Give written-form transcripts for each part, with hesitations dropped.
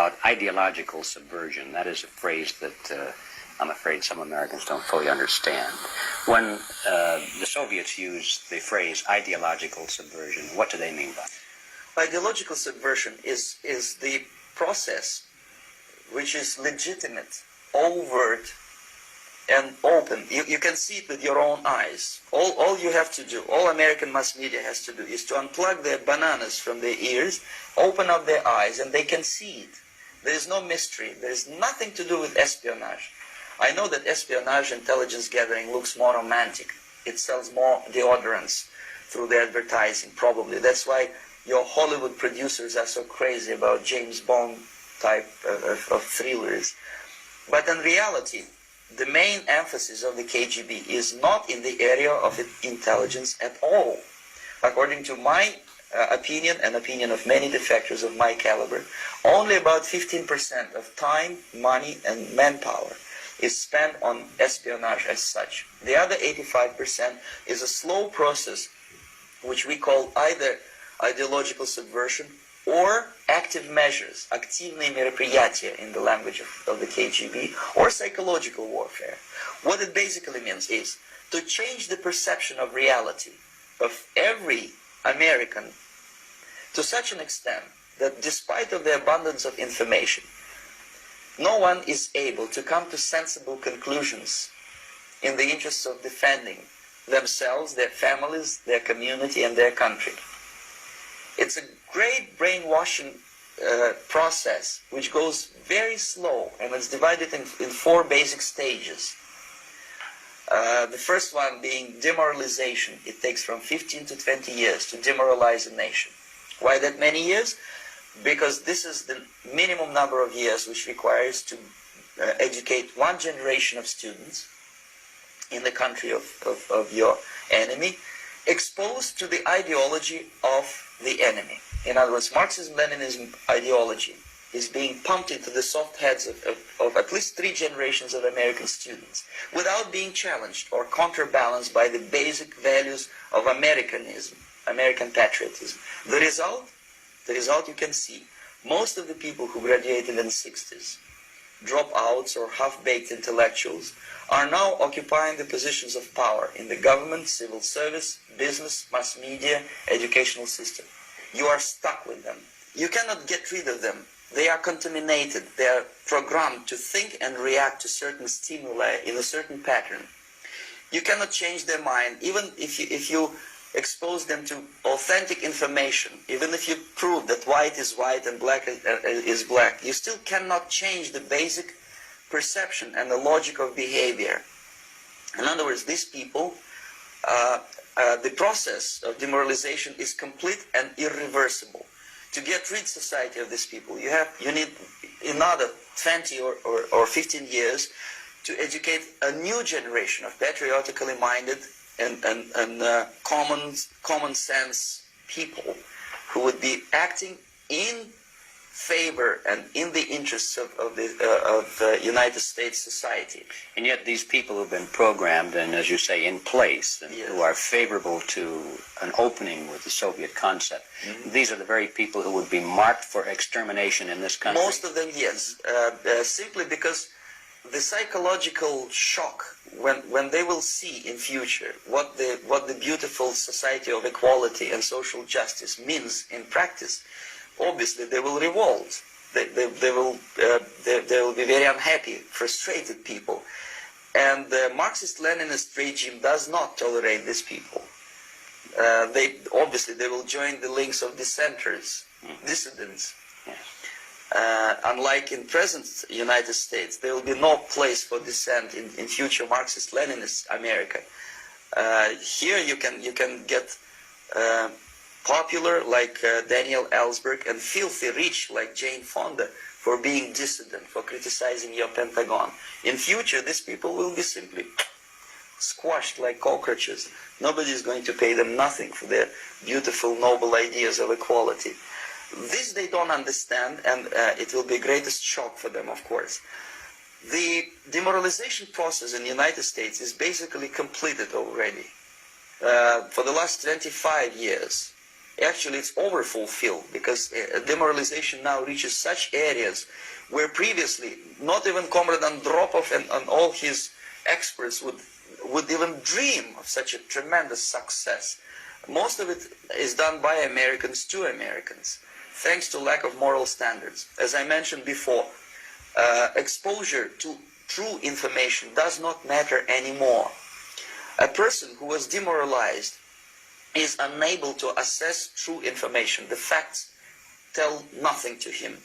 about ideological subversion. That is a phrase that I'm afraid some Americans don't fully understand. When the Soviets used the phrase ideological subversion, what do they mean by it? Ideological subversion is the process which is legitimate, overt, and open. You can see it with your own eyes. All you have to do, all American mass media has to do, is to unplug their bananas from their ears, open up their eyes, and they can see it. There is no mystery. There is nothing to do with espionage. I know that espionage intelligence gathering looks more romantic. It sells more deodorants through the advertising, probably. That's why your Hollywood producers are so crazy about James Bond type of thrillers. But in reality, the main emphasis of the KGB is not in the area of intelligence at all. According to my opinion and opinion of many defectors of my caliber, only about 15% of time, money, and manpower is spent on espionage as such. The other 85% is a slow process which we call either ideological subversion or active measures, активные мероприятия in the language of the KGB, or psychological warfare. What it basically means is to change the perception of reality of every American to such an extent that despite of the abundance of information, no one is able to come to sensible conclusions in the interests of defending themselves, their families, their community, and their country. It's a great brainwashing process which goes very slow, and it's divided in four basic stages. The first one being demoralization. It takes from 15 to 20 years to demoralize a nation. Why that many years? Because this is the minimum number of years which requires to educate one generation of students in the country of your enemy, exposed to the ideology of the enemy. In other words, Marxism-Leninism ideology is being pumped into the soft heads of at least 3 generations of American students without being challenged or counterbalanced by the basic values of Americanism, American patriotism. The result you can see. Most of the people who graduated in the 60s, dropouts or half-baked intellectuals, are now occupying the positions of power in the government, civil service, business, mass media, educational system. You are stuck with them. You cannot get rid of them. They are contaminated. They are programmed to think and react to certain stimuli in a certain pattern. You cannot change their mind, even if you expose them to authentic information, even if you prove that white is white and black is black, you still cannot change the basic perception and the logic of behavior. In other words, these people, the process of demoralization is complete and irreversible. To get rid of society of these people, you need another 20 or 15 years to educate a new generation of patriotically minded and common sense people who would be acting in favor and in the interests of the United States society. And yet these people who've been programmed and, as you say, in place, and who are favorable to an opening with the Soviet concept, these are the very people who would be marked for extermination in this country? Most of them, yes. Simply because the psychological shock when they will see in future what the beautiful society of equality and social justice means in practice, obviously they will revolt. They will be very unhappy, frustrated people. And the Marxist-Leninist regime does not tolerate these people. Obviously they will join the links of dissenters, dissidents. Unlike in present United States, there will be no place for dissent in future Marxist-Leninist America. Here you can get popular like Daniel Ellsberg and filthy rich like Jane Fonda for being dissident, for criticizing your Pentagon. In future, these people will be simply squashed like cockroaches. Nobody is going to pay them nothing for their beautiful, noble ideas of equality. This they don't understand, and it will be a greatest shock for them, of course. The demoralization process in the United States is basically completed already. For the last 25 years, Actually, it's overfulfilled, because demoralization now reaches such areas where previously not even Comrade Andropov and all his experts would even dream of such a tremendous success. Most of it is done by Americans to Americans, thanks to lack of moral standards. As I mentioned before, exposure to true information does not matter anymore. A person who was demoralized is unable to assess true information. The facts tell nothing to him.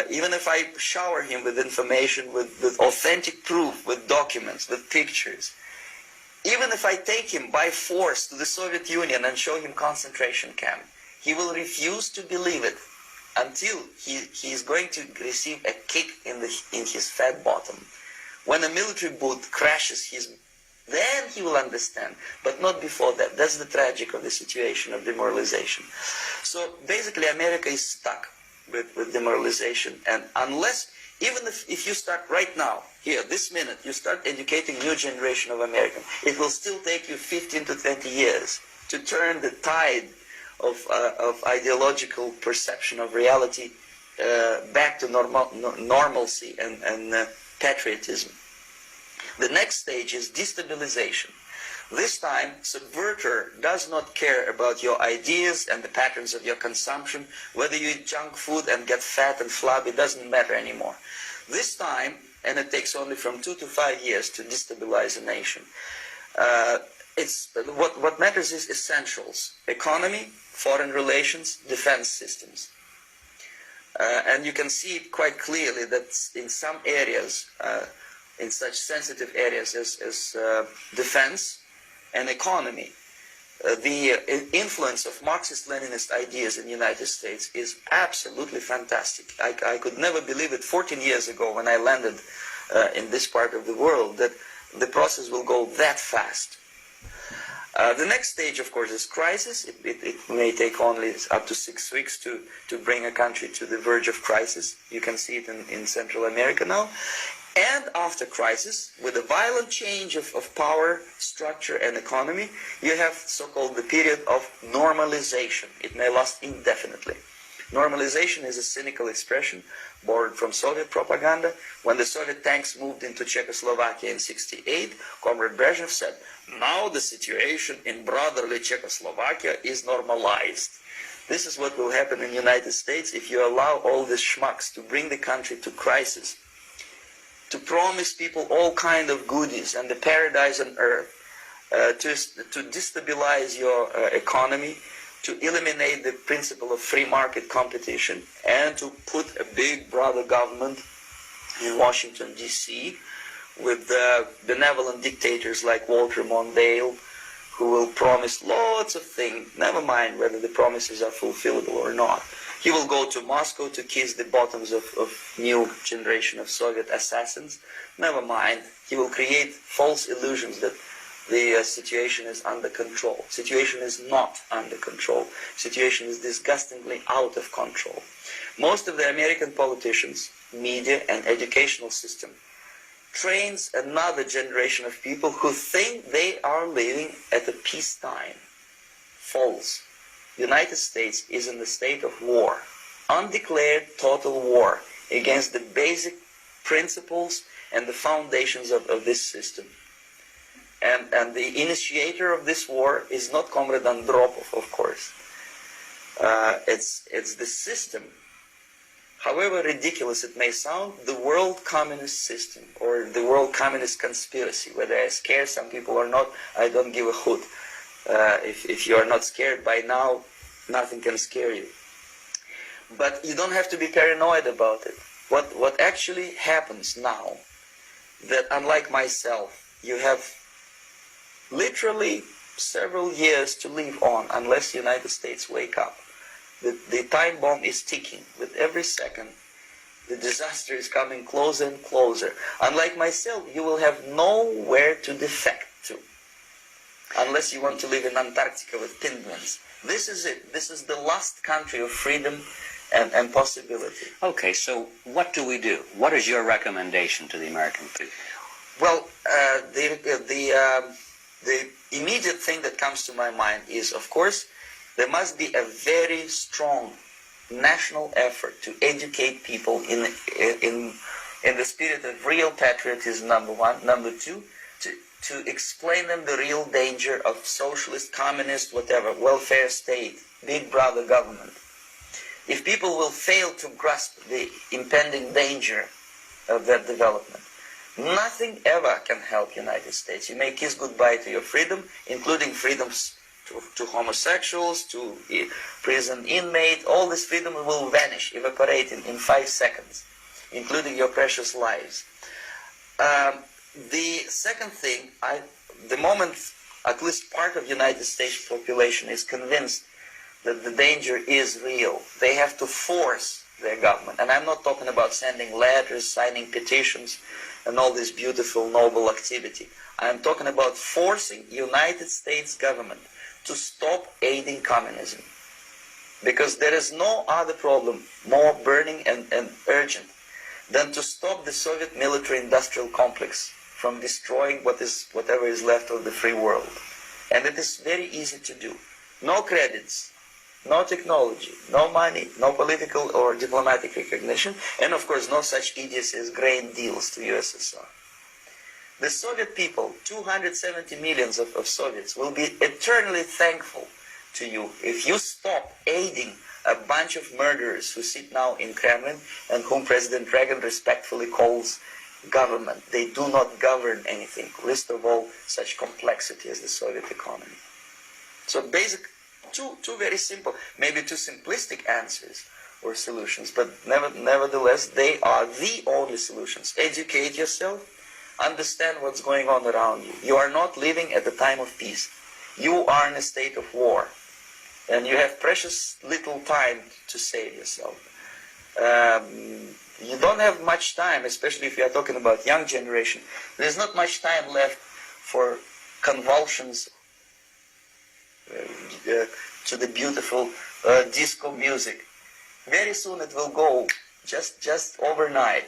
Even if I shower him with information, with authentic proof, with documents, with pictures, even if I take him by force to the Soviet Union and show him concentration camp, he will refuse to believe it until he is going to receive a kick in his fat bottom. When a military boot crashes then he will understand, but not before that. That's the tragic of the situation of demoralization. So basically America is stuck with demoralization, and unless, even if you start right now, here, this minute, you start educating new generation of Americans, it will still take you 15 to 20 years to turn the tide of ideological perception of reality back to normalcy and patriotism. The next stage is destabilization. This time, subverter does not care about your ideas and the patterns of your consumption. Whether you eat junk food and get fat and flabby, it doesn't matter anymore. This time, and it takes only from 2 to 5 years to destabilize a nation, what matters is essentials: economy, foreign relations, defense systems. And you can see it quite clearly that in some areas, in such sensitive areas as defense and economy, the influence of Marxist-Leninist ideas in the United States is absolutely fantastic. I could never believe it 14 years ago when I landed in this part of the world, that the process will go that fast. The next stage, of course, is crisis. It may take only up to 6 weeks to bring a country to the verge of crisis. You can see it in Central America now. And after crisis, with a violent change of power, structure, and economy, you have so-called the period of normalization. It may last indefinitely. Normalization is a cynical expression borrowed from Soviet propaganda. When the Soviet tanks moved into Czechoslovakia in '68, Comrade Brezhnev said, "Now the situation in brotherly Czechoslovakia is normalized." This is what will happen in the United States if you allow all these schmucks to bring the country to crisis, to promise people all kind of goodies and the paradise on earth, to destabilize your economy, to eliminate the principle of free market competition, and to put a big brother government in Washington, D.C., with benevolent dictators like Walter Mondale, who will promise lots of things, never mind whether the promises are fulfillable or not. He will go to Moscow to kiss the bottoms of new generation of Soviet assassins. Never mind. He will create false illusions that the situation is under control. Situation is not under control. Situation is disgustingly out of control. Most of the American politicians, media, and educational system trains another generation of people who think they are living at a peacetime. False. The United States is in the state of war, undeclared total war against the basic principles and the foundations of this system. And the initiator of this war is not Comrade Andropov, of course. It's the system. However ridiculous it may sound, the world communist system, or the world communist conspiracy. Whether I scare some people or not, I don't give a hoot. If you are not scared by now, nothing can scare you. But you don't have to be paranoid about it. What actually happens now, that unlike myself, you have literally several years to live on unless the United States wake up. The time bomb is ticking. With every second, the disaster is coming closer and closer. Unlike myself, you will have nowhere to defect to, unless you want to live in Antarctica with penguins. This is it. This is the last country of freedom and possibility. Okay, so what do we do? What is your recommendation to the American people? Well, the immediate thing that comes to my mind is, of course, There must be a very strong national effort to educate people in the spirit of real patriotism, number one. Number two, to explain them the real danger of socialist, communist, whatever, welfare state, big brother government. If people will fail to grasp the impending danger of that development, nothing ever can help United States. You may kiss goodbye to your freedom, including freedoms to homosexuals, to prison inmate. All this freedom will vanish, evaporate in 5 seconds, including your precious lives. The second thing, the moment at least part of the United States population is convinced that the danger is real, they have to force their government. And I'm not talking about sending letters, signing petitions, and all this beautiful, noble activity. I'm talking about forcing United States government to stop aiding communism. Because there is no other problem more burning and urgent than to stop the Soviet military-industrial complex from destroying whatever is left of the free world. And it is very easy to do. No credits, no technology, no money, no political or diplomatic recognition, and of course no such idiocy as grain deals to USSR. The Soviet people, 270 millions of Soviets, will be eternally thankful to you if you stop aiding a bunch of murderers who sit now in Kremlin and whom President Reagan respectfully calls government. They do not govern anything, least of all such complexity as the Soviet economy. So basic, two very simple, maybe too simplistic answers or solutions, but nevertheless they are the only solutions. Educate yourself, understand what's going on around you. You are not living at the time of peace. You are in a state of war, and you have precious little time to save yourself. You don't have much time, especially if you are talking about young generation. There's not much time left for convulsions to the beautiful disco music. Very soon it will go, just overnight.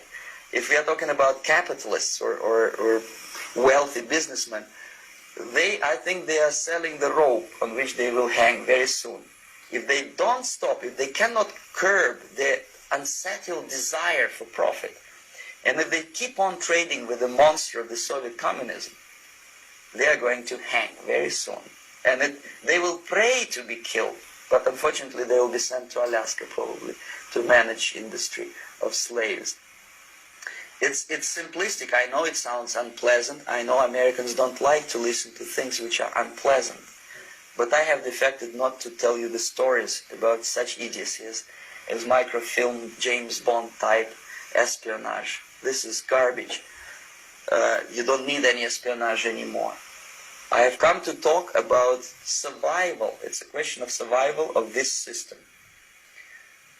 If we are talking about capitalists or wealthy businessmen, I think they are selling the rope on which they will hang very soon. If they don't stop, if they cannot curb their unsettled desire for profit, and if they keep on trading with the monster of the Soviet communism, they are going to hang very soon. And they will pray to be killed, but unfortunately they will be sent to Alaska probably to manage industry of slaves. It's simplistic. I know it sounds unpleasant. I know Americans don't like to listen to things which are unpleasant. But I have defected not to tell you the stories about such idiocies as microfilm, James Bond type espionage. This is garbage. You don't need any espionage anymore. I have come to talk about survival. It's a question of survival of this system.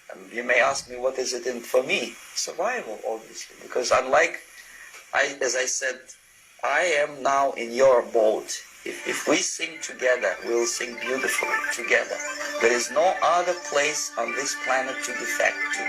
And you may ask me, what is it in for me? Survival, obviously. Because unlike, as I said, I am now in your boat. If we sing together, we'll sing beautifully together. There is no other place on this planet to defect to.